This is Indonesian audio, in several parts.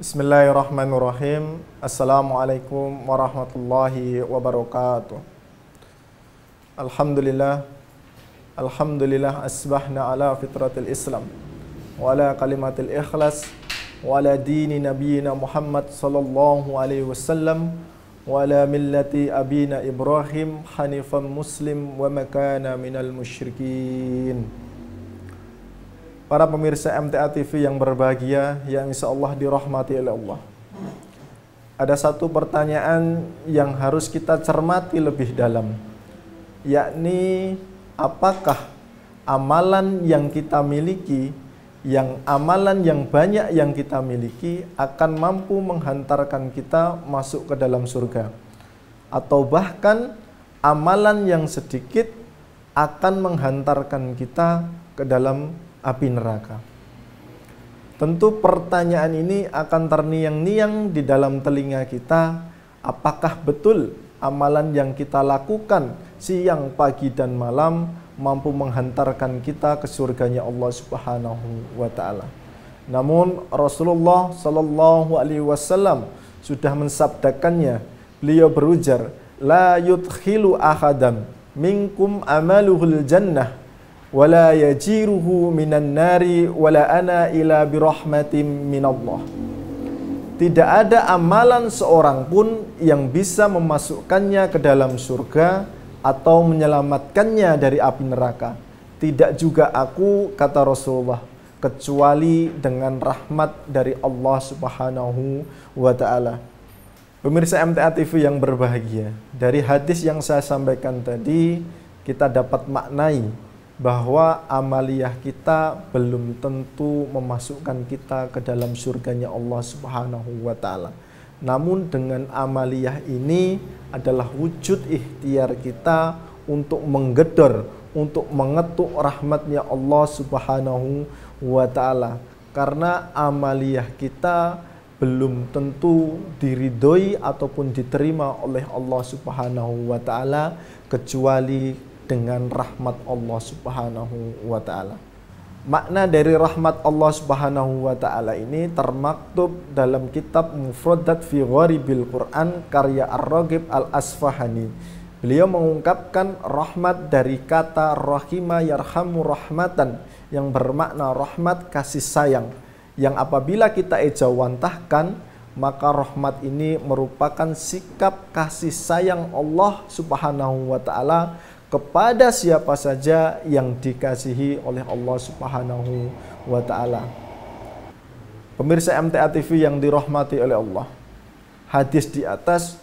Bismillahirrahmanirrahim. Assalamualaikum warahmatullahi wabarakatuh. Alhamdulillah. Alhamdulillah asbahna ala fitratil Islam wa ala kalimatil ikhlas wa ala dini nabiyina Muhammad sallallahu alaihi wasallam wa ala millati abina Ibrahim hanifan muslim wa makana minal musyrikin. Para pemirsa MTA TV yang berbahagia, yang insya Allah dirahmati oleh Allah. Ada satu pertanyaan yang harus kita cermati lebih dalam, yakni apakah amalan yang kita miliki, amalan yang banyak yang kita miliki akan mampu menghantarkan kita masuk ke dalam surga, atau bahkan amalan yang sedikit akan menghantarkan kita ke dalam api neraka. Tentu pertanyaan ini akan terngiang-ngiang di dalam telinga kita. Apakah betul amalan yang kita lakukan siang, pagi, dan malam mampu menghantarkan kita ke surganya Allah Subhanahu wa ta'ala? Namun Rasulullah Sallallahu Alaihi Wasallam sudah mensabdakannya. Beliau berujar, la yudkhilu ahadam minkum amaluhul jannah wala yajiruhu minan nari wala ana ila birahmatim minallah. Tidak ada amalan seorang pun yang bisa memasukkannya ke dalam surga atau menyelamatkannya dari api neraka. Tidak juga aku, kata Rasulullah, kecuali dengan rahmat dari Allah Subhanahu wa ta'ala. Pemirsa MTA TV yang berbahagia, dari hadis yang saya sampaikan tadi, kita dapat maknai bahwa amaliyah kita belum tentu memasukkan kita ke dalam surganya Allah Subhanahu wa ta'ala. Namun dengan amaliyah ini adalah wujud ikhtiar kita untuk menggedor, untuk mengetuk rahmatnya Allah Subhanahu wa ta'ala. Karena amaliyah kita belum tentu diridhoi ataupun diterima oleh Allah Subhanahu wa ta'ala kecuali dengan rahmat Allah Subhanahu wa ta'ala. Makna dari rahmat Allah Subhanahu wa ta'ala ini termaktub dalam kitab Mufradat fi Gharibil Quran karya Ar-Raghib Al-Asfahani. Beliau mengungkapkan rahmat dari kata rahima yarhamu rahmatan, yang bermakna rahmat kasih sayang, yang apabila kita ejawantahkan, maka rahmat ini merupakan sikap kasih sayang Allah Subhanahu wa ta'ala kepada siapa saja yang dikasihi oleh Allah Subhanahu wa ta'ala. Pemirsa MTA TV yang dirahmati oleh Allah, hadis di atas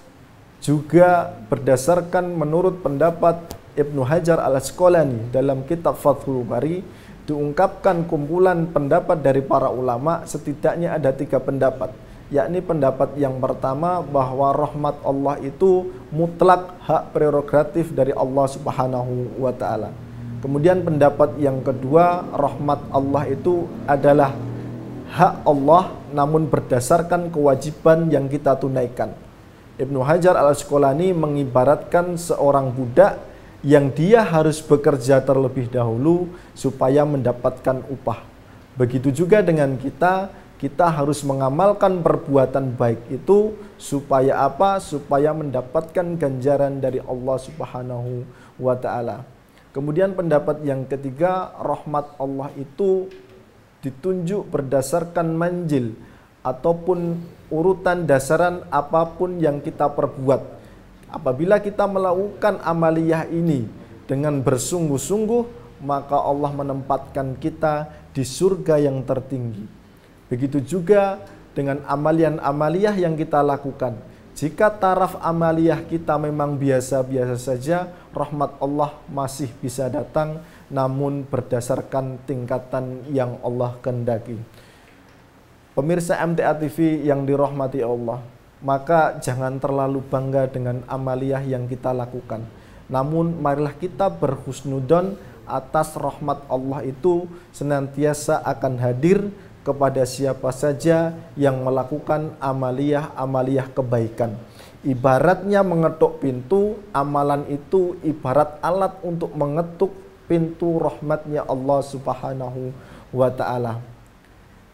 juga berdasarkan menurut pendapat Ibnu Hajar Al-Asqalani dalam kitab Fathul Bari, diungkapkan kumpulan pendapat dari para ulama. Setidaknya ada 3 pendapat, yakni pendapat yang pertama bahwa rahmat Allah itu mutlak hak prerogatif dari Allah Subhanahu wa ta'ala. Kemudian pendapat yang kedua, rahmat Allah itu adalah hak Allah namun berdasarkan kewajiban yang kita tunaikan. Ibnu Hajar Al-Asqalani mengibaratkan seorang budak yang dia harus bekerja terlebih dahulu supaya mendapatkan upah. Begitu juga dengan kita harus mengamalkan perbuatan baik itu supaya apa? Supaya mendapatkan ganjaran dari Allah Subhanahu wa ta'ala. Kemudian pendapat yang ketiga, rahmat Allah itu ditunjuk berdasarkan manjil ataupun urutan dasaran apapun yang kita perbuat. Apabila kita melakukan amaliyah ini dengan bersungguh-sungguh, maka Allah menempatkan kita di surga yang tertinggi. Begitu juga dengan amalian-amaliyah yang kita lakukan. Jika taraf amaliyah kita memang biasa-biasa saja, rahmat Allah masih bisa datang, namun berdasarkan tingkatan yang Allah kehendaki. Pemirsa MTA TV yang dirahmati Allah, maka jangan terlalu bangga dengan amaliyah yang kita lakukan. Namun marilah kita berhusnudon atas rahmat Allah itu senantiasa akan hadir kepada siapa saja yang melakukan amaliyah kebaikan. Ibaratnya mengetuk pintu, amalan itu ibarat alat untuk mengetuk pintu rahmatnya Allah Subhanahu wa ta'ala.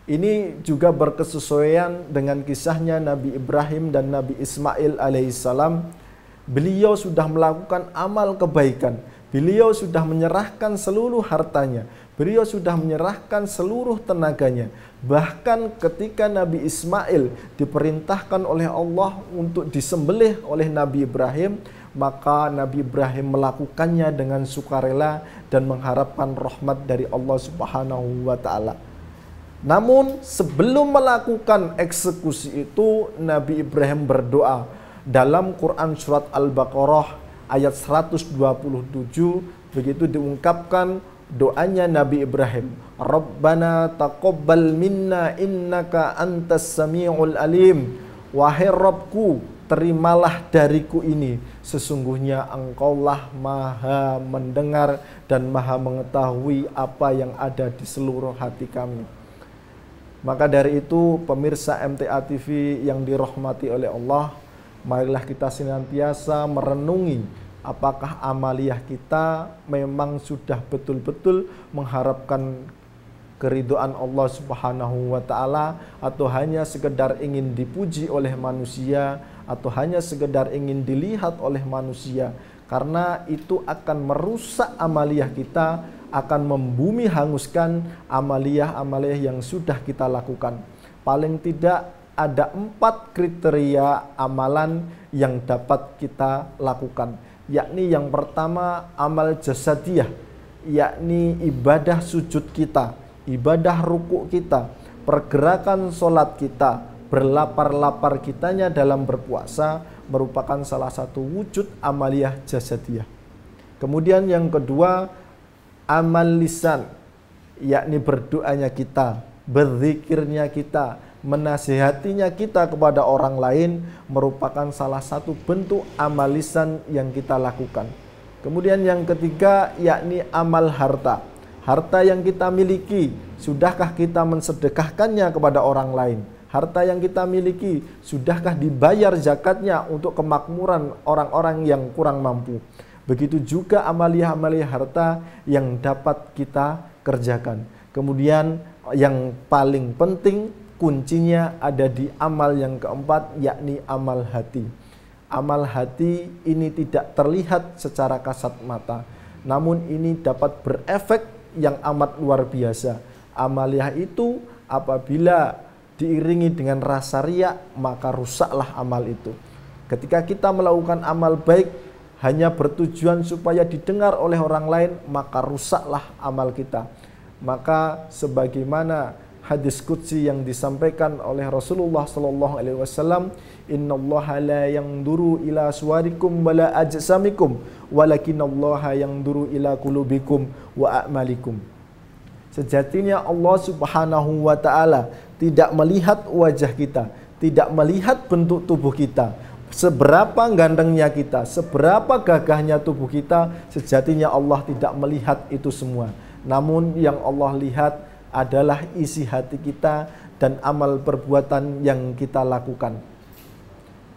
Ini juga berkesesuaian dengan kisahnya Nabi Ibrahim dan Nabi Ismail alaihissalam. Beliau sudah melakukan amal kebaikan. Beliau sudah menyerahkan seluruh hartanya. Beliau sudah menyerahkan seluruh tenaganya. Bahkan ketika Nabi Ismail diperintahkan oleh Allah untuk disembelih oleh Nabi Ibrahim, maka Nabi Ibrahim melakukannya dengan sukarela dan mengharapkan rahmat dari Allah Subhanahu wa taala. Namun sebelum melakukan eksekusi itu, Nabi Ibrahim berdoa. Dalam Quran surat Al-Baqarah ayat 127 begitu diungkapkan doanya Nabi Ibrahim. Rabbana taqabbal minna innaka antas sami'ul alim. Wahai Rabbku, terimalah dariku ini, sesungguhnya Engkaulah Maha mendengar dan Maha mengetahui apa yang ada di seluruh hati kami. Maka dari itu, pemirsa MTA TV yang dirahmati oleh Allah, marilah kita senantiasa merenungi apakah amaliyah kita memang sudah betul-betul mengharapkan keridhaan Allah Subhanahu wa taala, atau hanya sekedar ingin dipuji oleh manusia, atau hanya sekedar ingin dilihat oleh manusia. Karena itu akan merusak amaliyah kita, akan membumi hanguskan amaliyah-amaliyah yang sudah kita lakukan. Paling tidak ada 4 kriteria amalan yang dapat kita lakukan, yakni yang pertama amal jasadiyah, yakni ibadah sujud kita, ibadah ruku kita, pergerakan sholat kita, berlapar-lapar kitanya dalam berpuasa merupakan salah satu wujud amaliyah jasadiyah. Kemudian yang kedua, amal lisan, yakni berdoanya kita, berzikirnya kita, menasihatinya kita kepada orang lain merupakan salah satu bentuk amal lisan yang kita lakukan. Kemudian yang ketiga, yakni amal harta. Harta yang kita miliki, sudahkah kita mensedekahkannya kepada orang lain? Harta yang kita miliki, sudahkah dibayar zakatnya untuk kemakmuran orang-orang yang kurang mampu? Begitu juga amaliyah-amaliyah harta yang dapat kita kerjakan. Kemudian yang paling penting, kuncinya ada di amal yang keempat, yakni amal hati. Amal hati ini tidak terlihat secara kasat mata, namun ini dapat berefek yang amat luar biasa. Amaliyah itu apabila diiringi dengan rasa riya, maka rusaklah amal itu. Ketika kita melakukan amal baik hanya bertujuan supaya didengar oleh orang lain, maka rusaklah amal kita. Maka sebagaimana hadis qudsi yang disampaikan oleh Rasulullah sallallahu alaihi wasallam, innallaha la yanzuru ila suwarikum wala ajsamikum walakinallaha yanzuru ila qulubikum wa a'malikum. Sejatinya Allah Subhanahu wa taala tidak melihat wajah kita, tidak melihat bentuk tubuh kita, seberapa gantengnya kita, seberapa gagahnya tubuh kita. Sejatinya Allah tidak melihat itu semua. Namun yang Allah lihat adalah isi hati kita dan amal perbuatan yang kita lakukan.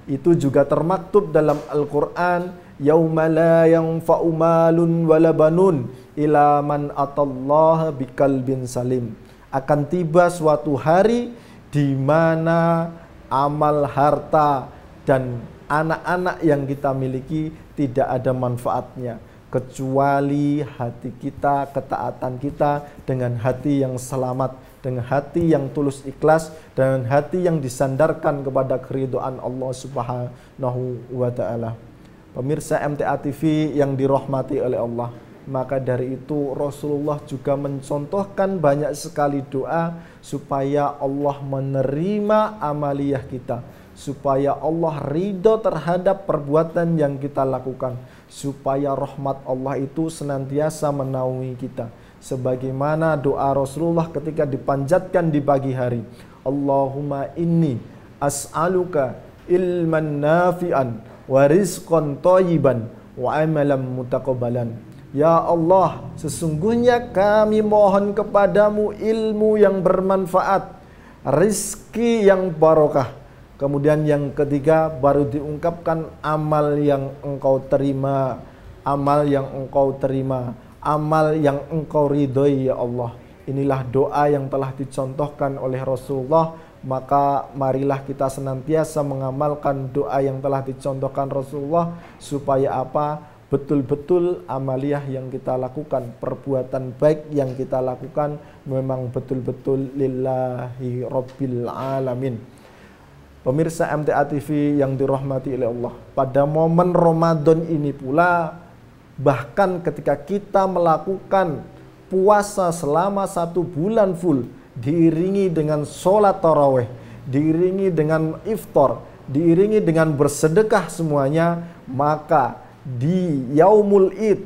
Itu juga termaktub dalam Al-Quran, yauma la yanfa'u malun wala banun ila man atallaha biqalbin salim. Akan tiba suatu hari di mana amal harta dan anak-anak yang kita miliki tidak ada manfaatnya, kecuali hati kita, ketaatan kita dengan hati yang selamat, dengan hati yang tulus ikhlas, dengan hati yang disandarkan kepada keridhaan Allah Subhanahu wa ta'ala. Pemirsa MTA TV yang dirahmati oleh Allah, maka dari itu Rasulullah juga mencontohkan banyak sekali doa supaya Allah menerima amaliyah kita, supaya Allah ridho terhadap perbuatan yang kita lakukan, supaya rahmat Allah itu senantiasa menaungi kita. Sebagaimana doa Rasulullah ketika dipanjatkan di pagi hari, Allahumma inni as'aluka ilman nafi'an wa rizqan thayyiban wa amalan mutaqabbalan. Ya Allah, sesungguhnya kami mohon kepadamu ilmu yang bermanfaat, rizki yang barokah. Kemudian yang ketiga baru diungkapkan amal yang engkau terima, amal yang engkau terima, amal yang engkau ridhoi ya Allah. inilah doa yang telah dicontohkan oleh Rasulullah, maka marilah kita senantiasa mengamalkan doa yang telah dicontohkan Rasulullah, supaya apa? Betul-betul amaliyah yang kita lakukan, perbuatan baik yang kita lakukan memang betul-betul lillahi rabbil alamin. Pemirsa MTA TV yang dirahmati oleh Allah, pada momen Ramadan ini pula, bahkan ketika kita melakukan puasa selama 1 bulan full, diiringi dengan sholat tarawih, diiringi dengan iftar, diiringi dengan bersedekah semuanya, maka di Yaumul Id,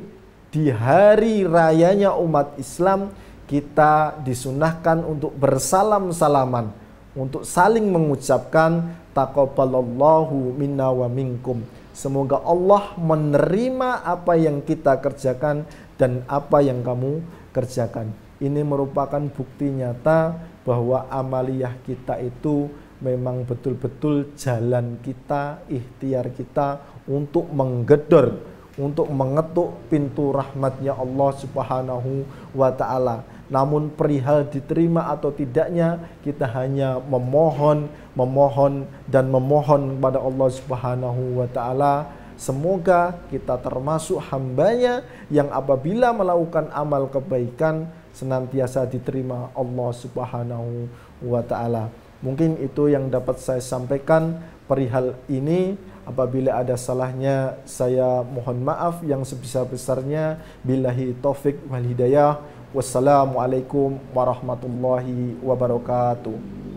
di hari rayanya umat Islam, kita disunahkan untuk bersalam-salaman, untuk saling mengucapkan taqabbalallahu minna wa minkum. Semoga Allah menerima apa yang kita kerjakan dan apa yang kamu kerjakan. Ini merupakan bukti nyata bahwa amaliyah kita itu memang betul-betul jalan kita, ikhtiar kita untuk menggedor, untuk mengetuk pintu rahmatnya Allah Subhanahu wa ta'ala. Namun perihal diterima atau tidaknya, kita hanya memohon dan memohon kepada Allah Subhanahu wa ta'ala. Semoga kita termasuk hambanya yang apabila melakukan amal kebaikan senantiasa diterima Allah Subhanahu wa ta'ala. Mungkin itu yang dapat saya sampaikan perihal ini. Apabila ada salahnya, saya mohon maaf yang sebesar-besarnya. Billahi taufik wal hidayah. Wassalamualaikum warahmatullahi wabarakatuh.